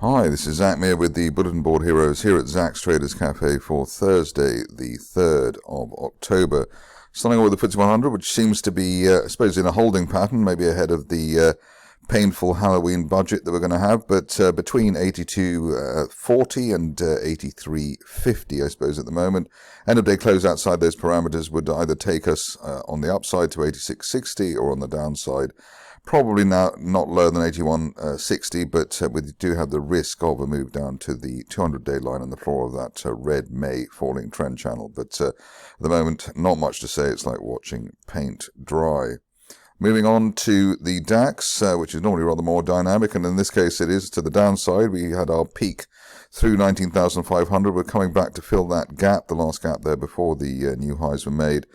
Hi, this is Zach Meir with the Bulletin Board Heroes here at Zach's Traders Cafe for Thursday, the 3rd of October. Starting with the FTSE 100, which seems to be, I suppose, in a holding pattern, maybe ahead of the painful Halloween budget that we're going to have, but between 82.40 and 83.50, I suppose, at the moment. End of day close outside those parameters would either take us on the upside to 86.60 or on the downside. Probably now not lower than 81.60, but we do have the risk of a move down to the 200-day line on the floor of that red May falling trend channel. But at the moment, not much to say. It's like watching paint dry. Moving on to the DAX, which is normally rather more dynamic, and in this case it is to the downside. We had our peak through 19,500. We're coming back to fill that gap, the last gap there before the new highs were made.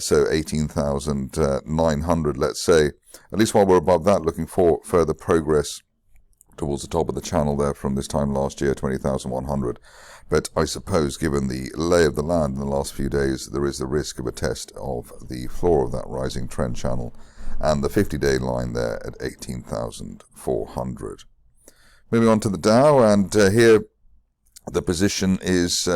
So 18,900, let's say. At least while we're above that, looking for further progress towards the top of the channel there from this time last year, 20,100. But I suppose, given the lay of the land in the last few days, there is the risk of a test of the floor of that rising trend channel and the 50-day line there at 18,400. Moving on to the Dow, and here the position is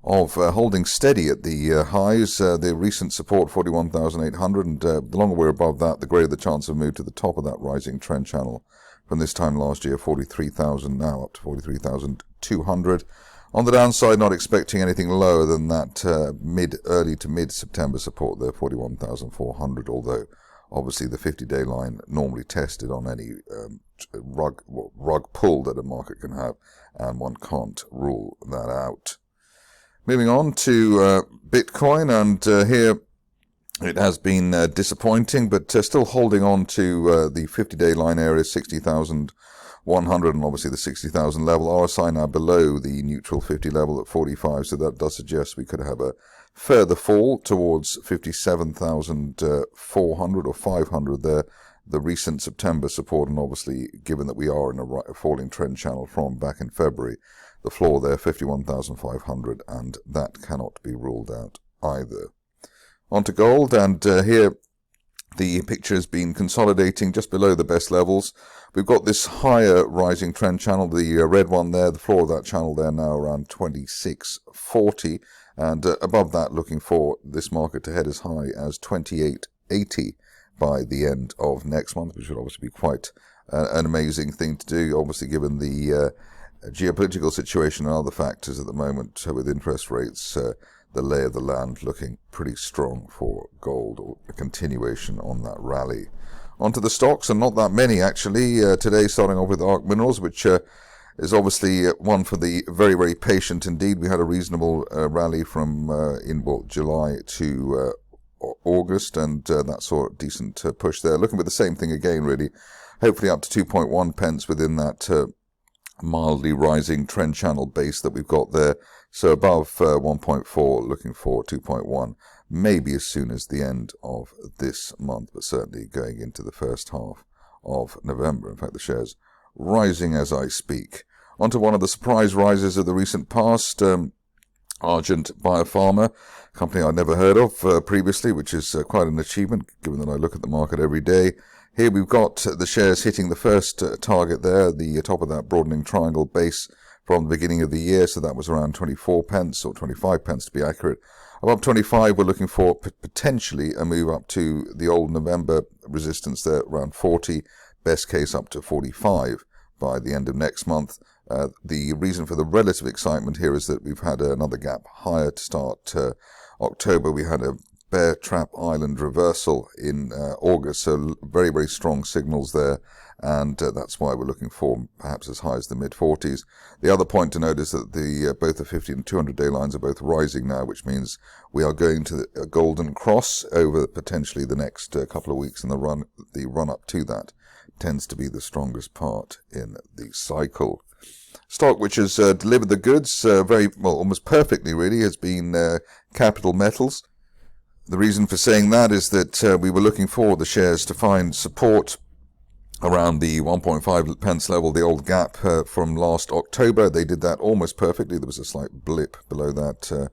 of holding steady at the highs. The recent support 41,800, and the longer we're above that, the greater the chance of move to the top of that rising trend channel from this time last year, 43,000, now up to 43,200. On the downside, not expecting anything lower than that early to mid-September support there, 41,400, although obviously the 50-day line normally tested on any rug pull that a market can have, and one can't rule that out. Moving on to Bitcoin, and here it has been disappointing, but still holding on to the 50-day line area, 60,100, and obviously the 60,000 level. RSI now below the neutral 50 level at 45, so that does suggest we could have a further fall towards 57,400 or 500 there, the recent September support, and obviously given that we are in a falling trend channel from back in February, the floor there, 51,500, and that cannot be ruled out either. On to gold, and here the picture has been consolidating just below the best levels. We've got this higher rising trend channel, the red one there, the floor of that channel there now around 26.40, and above that looking for this market to head as high as 28.80 by the end of next month, which would obviously be quite an amazing thing to do, obviously given the geopolitical situation and other factors at the moment with interest rates, the lay of the land looking pretty strong for gold, or a continuation on that rally. Onto the stocks, and not that many actually. Today starting off with Arc Minerals, which is obviously one for the very, very patient indeed. We had a reasonable rally from July to August, and that saw a decent push there. Looking at the same thing again, really. Hopefully up to 2.1 pence within that mildly rising trend channel base that we've got there. So above 1.4, looking for 2.1, maybe as soon as the end of this month, but certainly going into the first half of November. In fact, the shares rising as I speak. Onto one of the surprise rises of the recent past, Argent Biopharma, a company I'd never heard of previously, which is quite an achievement given that I look at the market every day. Here we've got the shares hitting the first target there, the top of that broadening triangle base from the beginning of the year, so that was around 24 pence, or 25 pence to be accurate. Above 25, we're looking for potentially a move up to the old November resistance there, around 40, best case up to 45 by the end of next month. The reason for the relative excitement here is that we've had another gap higher to start October. We had a Bear Trap Island reversal in August, so very, very strong signals there, and that's why we're looking for perhaps as high as the mid-40s. The other point to note is that both the 50 and 200-day lines are both rising now, which means we are going to a golden cross over potentially the next couple of weeks, and the run up to that tends to be the strongest part in the cycle. Stock which has delivered the goods very well, almost perfectly really, has been Capital Metals. The reason for saying that is that we were looking for the shares to find support around the 1.5 pence level, the old gap from last October. They did that almost perfectly. There was a slight blip below that in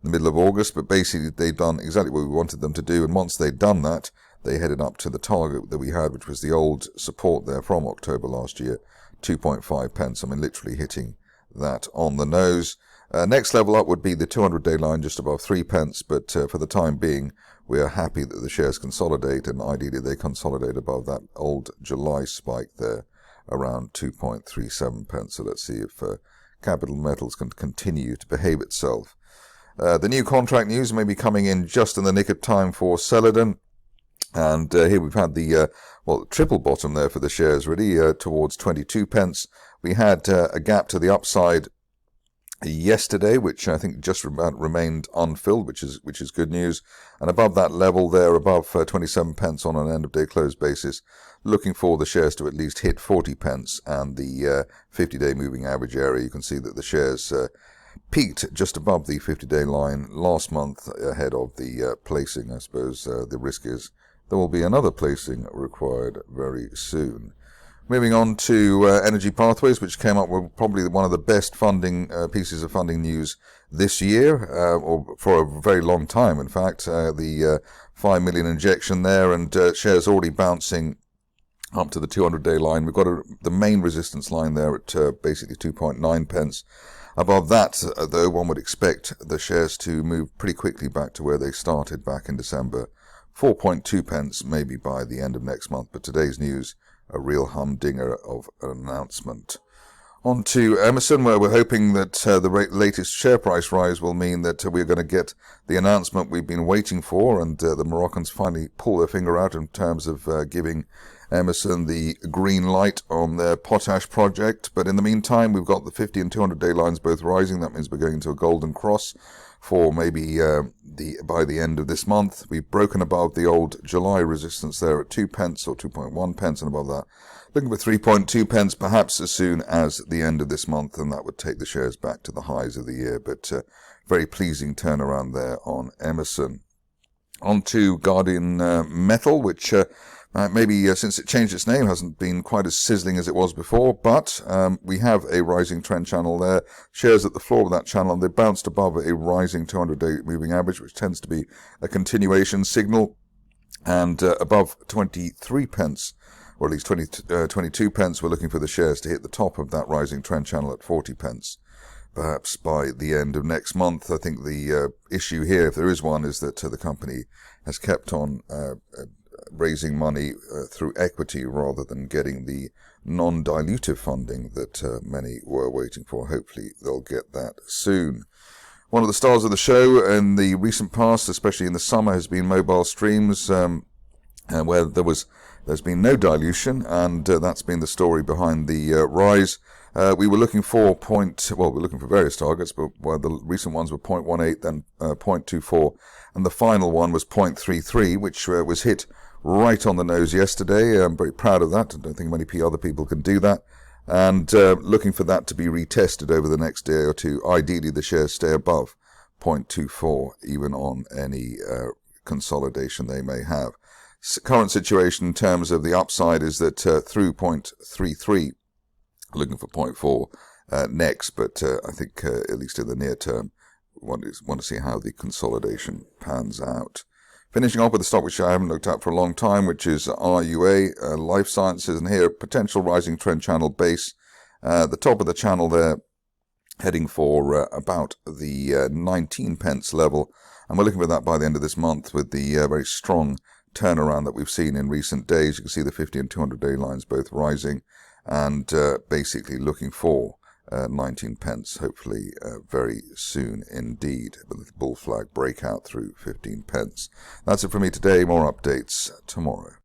the middle of August, but basically they'd done exactly what we wanted them to do, and once they'd done that, they headed up to the target that we had, which was the old support there from October last year, 2.5 pence. I mean, literally hitting that on the nose. Next level up would be the 200-day line, just above 3 pence, but for the time being, we are happy that the shares consolidate, and ideally they consolidate above that old July spike there, around 2.37 pence. So let's see if Capital Metals can continue to behave itself. The new contract news may be coming in just in the nick of time for Celadon. And here we've had the, triple bottom there for the shares, really, towards 22 pence. We had a gap to the upside yesterday, which I think just remained unfilled, which is good news. And above that level there, above 27 pence on an end-of-day close basis, looking for the shares to at least hit 40 pence and the 50-day moving average area. You can see that the shares peaked just above the 50-day line last month ahead of the placing. I suppose the risk is there will be another placing required very soon. Moving on to EnergyPathways, which came up with probably one of the best funding pieces of funding news this year, or for a very long time, in fact. The 5 million injection there, and shares already bouncing up to the 200-day line. We've got the main resistance line there at basically 2.9 pence. Above that, though, one would expect the shares to move pretty quickly back to where they started back in December. 4.2 pence maybe by the end of next month, but today's news, a real humdinger of an announcement. On to Emmerson, where we're hoping that the latest share price rise will mean that we're going to get the announcement we've been waiting for, and the Moroccans finally pull their finger out in terms of giving Emmerson the green light on their potash project. But in the meantime, we've got the 50 and 200-day lines both rising. That means we're going to a golden cross for maybe by the end of this month. We've broken above the old July resistance there at 2 pence or 2.1 pence, and above that, looking for 3.2 pence perhaps as soon as the end of this month, and that would take the shares back to the highs of the year. But very pleasing turnaround there on Emmerson. On to Guardian Metal, which maybe since it changed its name hasn't been quite as sizzling as it was before, but we have a rising trend channel there. Shares at the floor of that channel, and they bounced above a rising 200-day moving average, which tends to be a continuation signal, and above 23 pence, or at least 22 pence. We're looking for the shares to hit the top of that rising trend channel at 40 pence. Perhaps by the end of next month. I think the issue here, if there is one, is that the company has kept on raising money through equity rather than getting the non-dilutive funding that many were waiting for. Hopefully they'll get that soon. One of the stars of the show in the recent past, especially in the summer, has been mobile streams, where there's been no dilution, and that's been the story behind the rise. We were looking for we're looking for various targets, but the recent ones were 0.18, then 0.24, and the final one was 0.33, which was hit right on the nose yesterday. I'm very proud of that. I don't think many other people can do that. And looking for that to be retested over the next day or two. Ideally, the shares stay above 0.24, even on any consolidation they may have. Current situation in terms of the upside is that through 0.33, looking for 0.4 next, but I think at least in the near term, want to see how the consolidation pans out. Finishing off with a stock which I haven't looked at for a long time, which is RUA, Life Sciences, and here potential rising trend channel base. The top of the channel there heading for about the 19 pence level, and we're looking for that by the end of this month with the very strong turnaround that we've seen in recent days. You can see the 50 and 200-day lines both rising, and basically looking for 19 pence, hopefully very soon indeed, with the bull flag breakout through 15 pence. That's it for me today. More updates tomorrow.